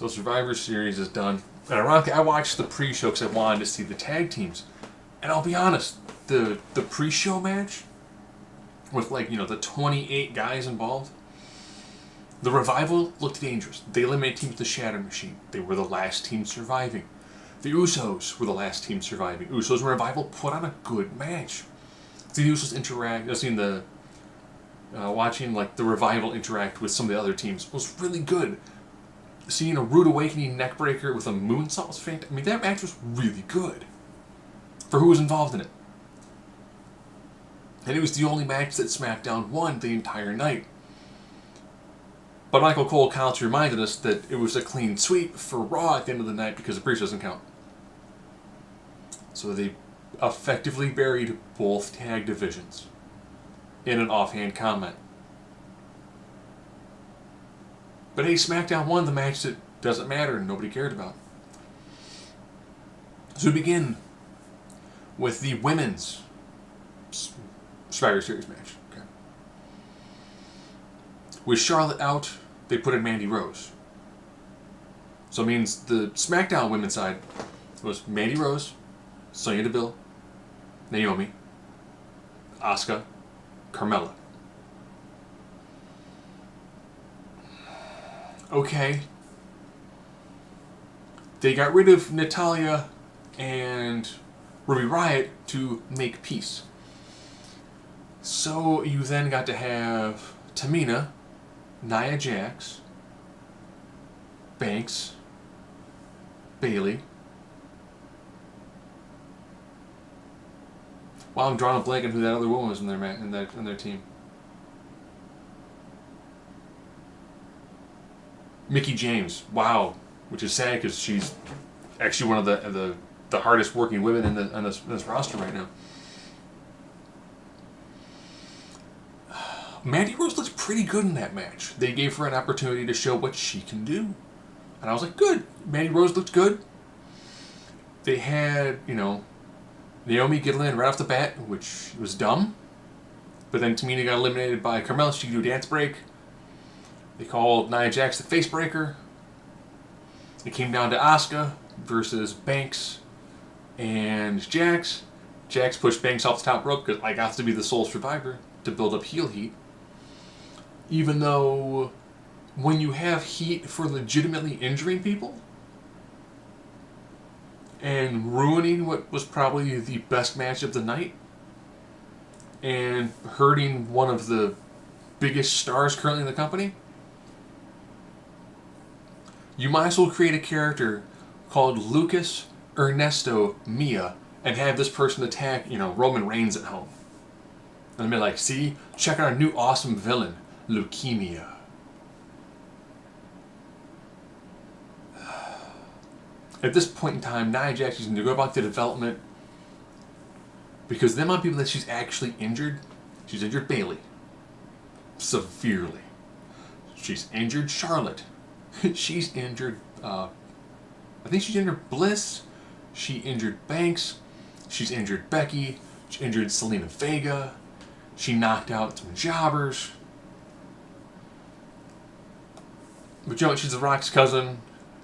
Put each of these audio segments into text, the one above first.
So Survivor Series is done. And ironically, I watched the pre-show because I wanted to see the tag teams. And I'll be honest, the pre-show match with the 28 guys involved, the Revival looked dangerous. They eliminated teams with the Shatter Machine. They were the last team surviving. The Usos were the last team surviving. Usos and Revival put on a good match. See the Usos interact. I've seen watching the Revival interact with some of the other teams was really good. Seeing a Rude Awakening neckbreaker with a moonsault was fantastic. I mean, that match was really good for who was involved in it. And it was the only match that SmackDown won the entire night. But Michael Cole constantly reminded us that it was a clean sweep for Raw at the end of the night because the pre-show doesn't count. So they effectively buried both tag divisions in an offhand comment. But hey, SmackDown won the match that doesn't matter and nobody cared about. So we begin with the women's Survivor Series match. Okay. With Charlotte out, they put in Mandy Rose. So it means the SmackDown women's side was Mandy Rose, Sonya Deville, Naomi, Asuka, Carmella. Okay. They got rid of Natalya and Ruby Riott to make peace. So you then got to have Tamina, Nia Jax, Banks, Bayley. Wow, I'm drawing a blank on who that other woman was in their team. Mickie James. Wow, which is sad because she's actually one of the hardest working women in this roster right now. Mandy Rose looked pretty good in that match. They gave her an opportunity to show what she can do. And I was like, good. Mandy Rose looked good. They had, Naomi get in right off the bat, which was dumb. But then Tamina got eliminated by Carmella. She could do a dance break. They called Nia Jax the face breaker. It came down to Asuka versus Banks and Jax. Jax pushed Banks off the top rope because I got to be the sole survivor to build up heel heat. Even though when you have heat for legitimately injuring people and ruining what was probably the best match of the night and hurting one of the biggest stars currently in the company, you might as well create a character called Lucas Ernesto Mia and have this person attack, Roman Reigns at home. And be like, see, check out our new awesome villain, Leukemia. At this point in time, Nia Jax is going to go back to development because the amount of people that she's actually injured, she's injured Bayley severely. She's injured Charlotte. She's injured, I think she's injured Bliss. She injured Banks. She's injured Becky. She injured Selena Vega. She knocked out some jobbers. But she's The Rock's cousin,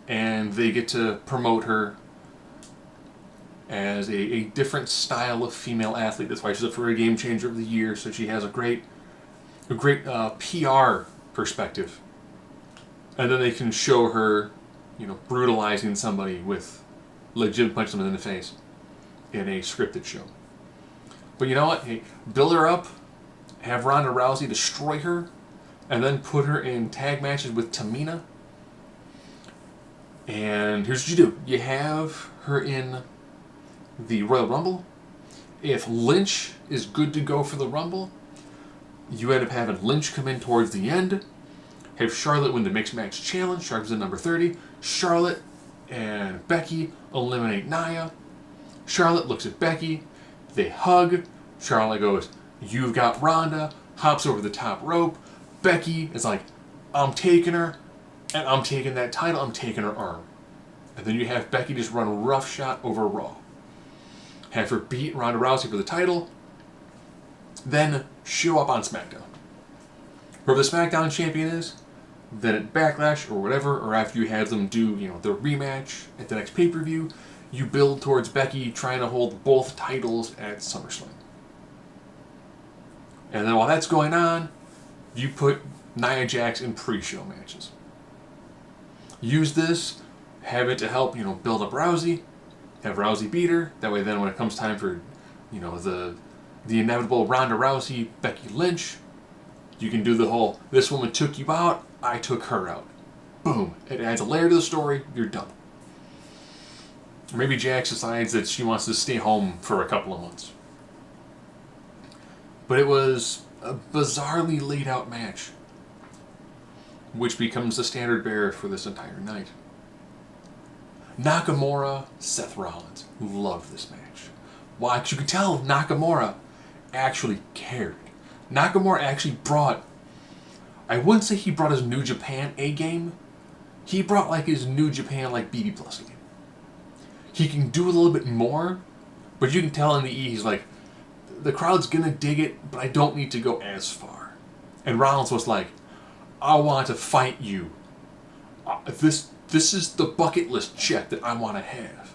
and they get to promote her as a different style of female athlete. That's why she's up for a Game Changer of the Year, so she has a great PR perspective. And then they can show her, brutalizing somebody with legit punching them in the face in a scripted show. But you know what? Hey, build her up, have Ronda Rousey destroy her, and then put her in tag matches with Tamina. And here's what you do. You have her in the Royal Rumble. If Lynch is good to go for the Rumble, you end up having Lynch come in towards the end. Have Charlotte win the Mixed Match Challenge. Charlotte's in number 30. Charlotte and Becky eliminate Nia. Charlotte looks at Becky. They hug. Charlotte goes, "You've got Ronda." Hops over the top rope. Becky is like, "I'm taking her. And I'm taking that title. I'm taking her arm." And then you have Becky just run roughshod over Raw. Have her beat Ronda Rousey for the title. Then show up on SmackDown. Whoever the SmackDown champion is, then at Backlash or whatever, or after you have them do, their rematch at the next pay-per-view, you build towards Becky trying to hold both titles at SummerSlam. And then while that's going on, you put Nia Jax in pre-show matches. Use this, have it to help, build up Rousey, have Rousey beat her. That way then when it comes time for, the inevitable Ronda Rousey, Becky Lynch, you can do the whole, this woman took you out, I took her out. Boom. It adds a layer to the story, you're done. Or maybe Jax decides that she wants to stay home for a couple of months. But it was a bizarrely laid out match, which becomes the standard bearer for this entire night. Nakamura, Seth Rollins. Loved this match. Why? Because you could tell Nakamura actually cared. Nakamura actually brought, I wouldn't say he brought his New Japan A game. He brought like his New Japan like BB Plus game. He can do a little bit more, but you can tell in the E he's like, the crowd's gonna dig it, but I don't need to go as far. And Rollins was like, I want to fight you. This is the bucket list check that I want to have.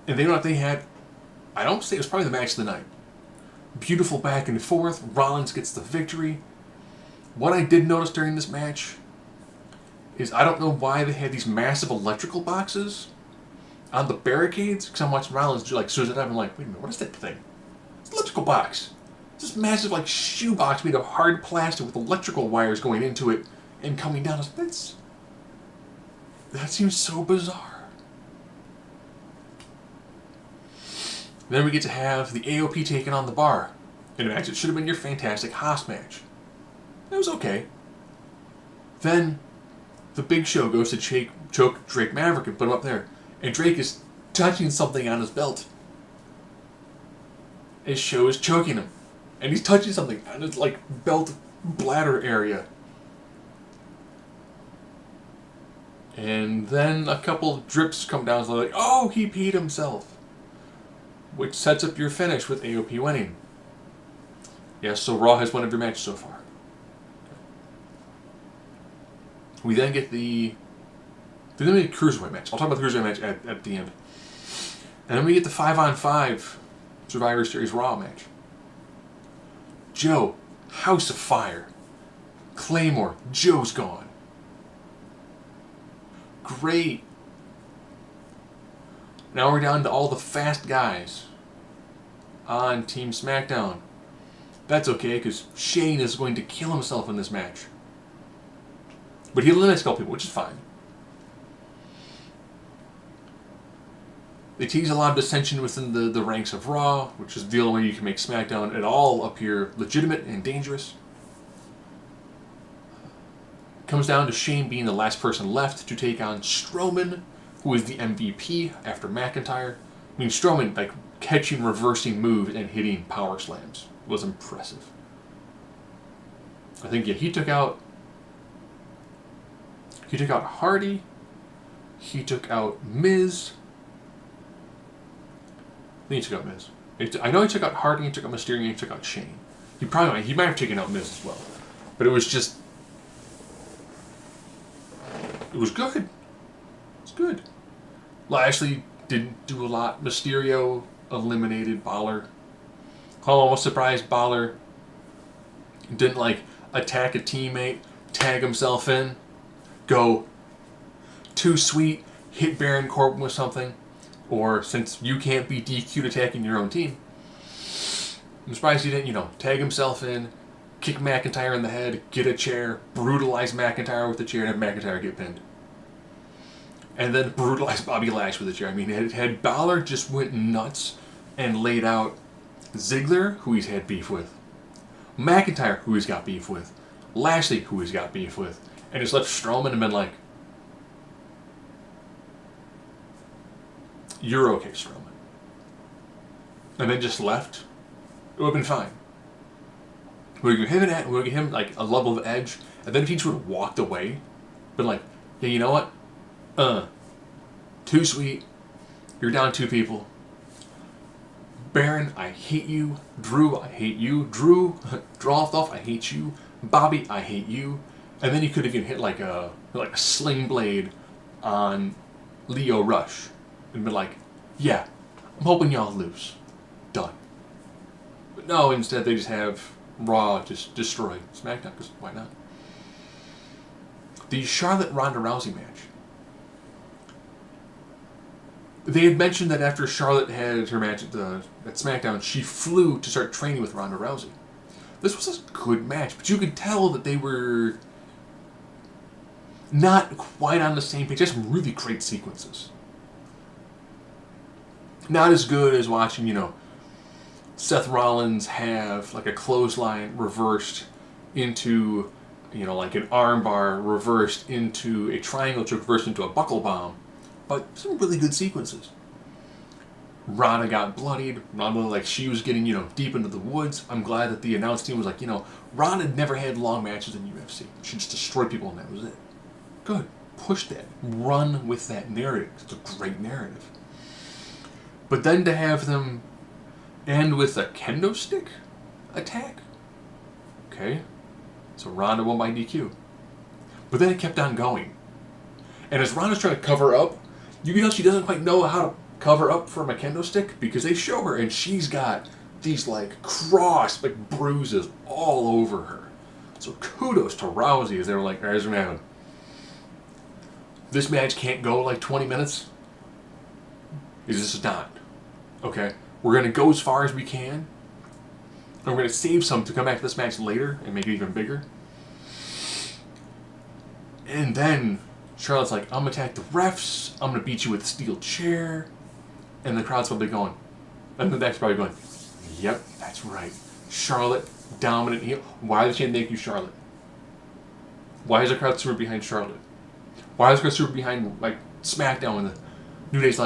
And they know what they had. I don't say it was probably the match of the night. Beautiful back and forth. Rollins gets the victory. What I did notice during this match is I don't know why they had these massive electrical boxes on the barricades. Because I'm watching Rollins do like screws it up and I'm like, wait a minute, what is that thing? It's an electrical box. It's this massive like shoe box made of hard plastic with electrical wires going into it and coming down. That seems so bizarre. Then we get to have the AOP taking on the Bar in a match that should have been your fantastic Haas match. It was okay. Then the Big Show goes to choke Drake Maverick and put him up there. And Drake is touching something on his belt. His Show is choking him. And he's touching something on his belt bladder area. And then a couple of drips come down, so they're like, oh, he peed himself. Which sets up your finish with AOP winning. Yes, so Raw has won every match so far. We then get the Cruiserweight match. I'll talk about the Cruiserweight match at the end. And then we get the 5-on-5 Survivor Series Raw match. Joe, House of Fire. Claymore, Joe's gone. Great. Now we're down to all the fast guys on Team SmackDown. That's okay, because Shane is going to kill himself in this match. But he eliminates a couple people, which is fine. They tease a lot of dissension within the ranks of Raw, which is the only way you can make SmackDown at all appear legitimate and dangerous. It comes down to Shane being the last person left to take on Strowman, who is the MVP after McIntyre. I mean, Strowman, catching, reversing moves and hitting power slams was impressive. I think, he took out Hardy. He took out Miz. I think he took out Miz. I know he took out Hardy, he took out Mysterio, and he took out Shane. He might have taken out Miz as well. But it was just... It was good. It's good. Lashley didn't do a lot. Mysterio eliminated Balor. I'm almost surprised Balor didn't attack a teammate, tag himself in, go too sweet, hit Baron Corbin with something, or since you can't be DQ'd attacking your own team, I'm surprised he didn't, tag himself in, kick McIntyre in the head, get a chair, brutalize McIntyre with the chair, and have McIntyre get pinned. And then brutalize Bobby Lash with a chair. I mean, had Balor just went nuts and laid out Ziggler, who he's had beef with, McIntyre, who he's got beef with, Lashley, who he's got beef with, and just left Strowman and been like, you're okay, Strowman. And then just left, it would have been fine. We would give him a level of edge, and then if he just would have walked away, been like, yeah, you know what? Too sweet. You're down 2 people. Baron, I hate you. Drew, I hate you. Drew, Drolfdolf, I hate you. Bobby, I hate you. And then he could have even hit like a sling blade on Lio Rush and been like, yeah, I'm hoping y'all lose. Done. But no, instead they just have Raw just destroy SmackDown, because why not? The Charlotte Ronda Rousey match. They had mentioned that after Charlotte had her match at SmackDown, she flew to start training with Ronda Rousey. This was a good match, but you could tell that they were not quite on the same page. Just really great sequences. Not as good as watching, Seth Rollins have like a clothesline reversed into, like an armbar reversed into a triangle choke reversed into a buckle bomb. But some really good sequences. Ronda got bloodied. Ronda looked like she was getting, deep into the woods. I'm glad that the announce team was like, Ronda never had long matches in UFC. She just destroyed people and that was it. Good. Push that. Run with that narrative. It's a great narrative. But then to have them end with a kendo stick attack? Okay. So Ronda won by DQ. But then it kept on going. And as Ronda's trying to cover up, you can tell she doesn't quite know how to cover up from a kendo stick because they show her and she's got these bruises all over her. So kudos to Rousey as they were like, alright, here's what happened. This match can't go like 20 minutes. It's just not. Okay? We're going to go as far as we can. And we're going to save some to come back to this match later and make it even bigger. And then Charlotte's like, I'm going to attack the refs. I'm going to beat you with a steel chair. And the crowd's probably going. And the next probably going, yep, that's right. Charlotte, dominant heel. Why did she thank you, Charlotte? Why is the crowd super behind Charlotte? Why is the crowd super behind, SmackDown when the New Day's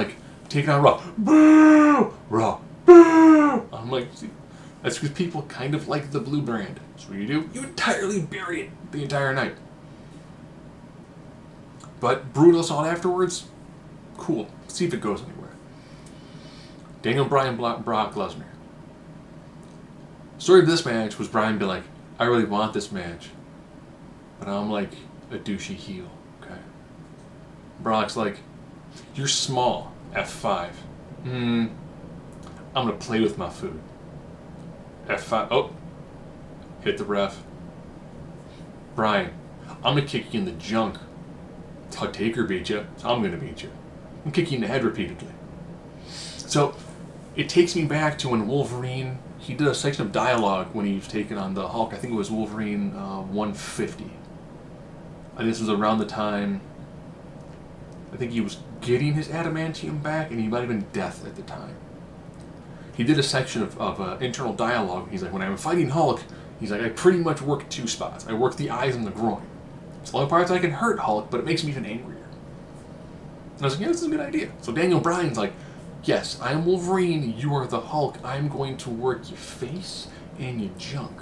taking on Raw? Boo! Raw. Boo! I'm like, see, that's because people kind of like the blue brand. So what do? You entirely bury it the entire night. But Brutal Assault afterwards, cool. See if it goes anywhere. Daniel Bryan, Brock Lesnar. Story of this match was Bryan being like, I really want this match, but I'm like a douchey heel. Okay. Brock's like, you're small. F5. I'm gonna play with my food. F5. Oh, hit the ref. Bryan, I'm gonna kick you in the junk. That's how Taker beat you, so I'm gonna beat you. I'm kicking you in the head repeatedly. So, it takes me back to when Wolverine, he did a section of dialogue when he was taking on the Hulk. I think it was Wolverine 150. I think this was around the time, I think he was getting his adamantium back, and he might have been Death at the time. He did a section of internal dialogue. He's like, when I'm fighting Hulk, he's like, I pretty much work two spots. I work the eyes and the groin. It's the only parts I can hurt Hulk, but it makes me even angrier. And I was like, yeah, this is a good idea. So Daniel Bryan's like, yes, I am Wolverine, you are the Hulk. I'm going to work your face and your junk.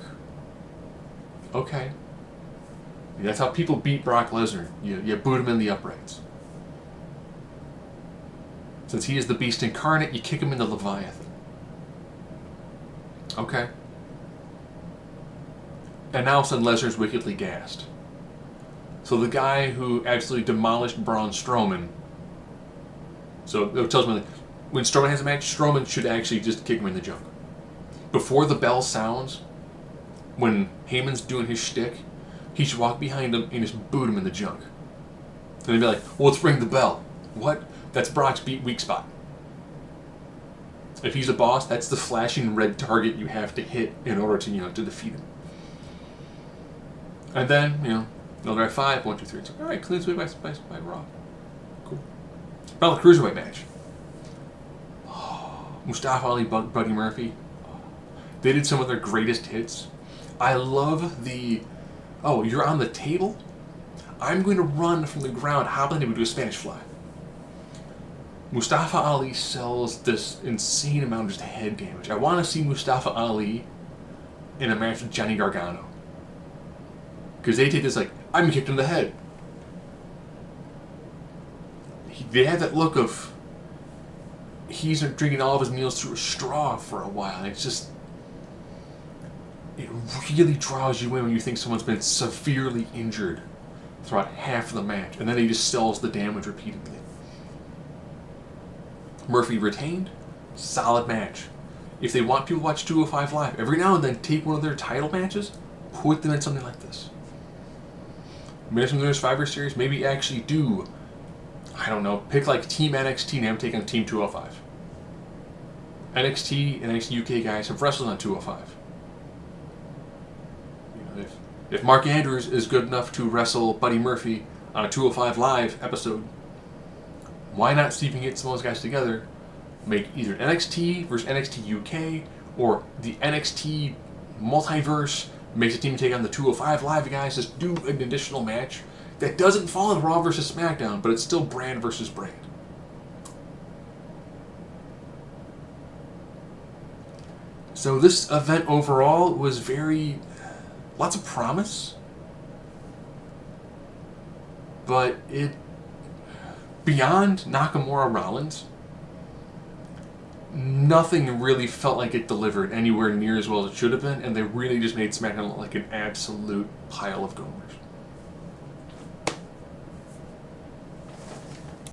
Okay. And that's how people beat Brock Lesnar. You boot him in the uprights. Since he is the beast incarnate, you kick him in the Leviathan. Okay. And now all of a sudden Lesnar's wickedly gassed. So the guy who absolutely demolished Braun Strowman, so it tells me that when Strowman has a match, Strowman should actually just kick him in the junk. Before the bell sounds, when Heyman's doing his shtick, he should walk behind him and just boot him in the junk. And they'd be like, well, let's ring the bell. What? That's Brock's weak spot. If he's a boss, that's the flashing red target you have to hit in order to, to defeat him. And then, another F5, 1, 2, 3. It's like, alright, clean sweep by Raw. Cool. Now the Cruiserweight match. Mustafa Ali, Buddy Murphy. They did some of their greatest hits. I love the, you're on the table? I'm going to run from the ground, hop into it, do a Spanish fly. Mustafa Ali sells this insane amount of just head damage. I want to see Mustafa Ali in a match with Johnny Gargano. Because they take this I'm kicked in the head. They have that look of, he's drinking all of his meals through a straw for a while. It's just, it really draws you in when you think someone's been severely injured throughout half of the match, and then he just sells the damage repeatedly. Murphy retained, solid match. If they want people to watch 205 Live, every now and then take one of their title matches, put them in something like this. Maybe some of their Survivor Series, maybe actually do, I don't know, pick like Team NXT and have them take on Team 205. NXT and NXT UK guys have wrestled on 205. If Mark Andrews is good enough to wrestle Buddy Murphy on a 205 Live episode, why not see if you can get some of those guys together, make either NXT versus NXT UK, or the NXT multiverse, makes a team take on the 205 Live guys, just do an additional match that doesn't fall in Raw versus SmackDown, but it's still brand versus brand. So this event overall was lots of promise, but beyond Nakamura Rollins, nothing really felt like it delivered anywhere near as well as it should have been, and they really just made SmackDown look like an absolute pile of gomers.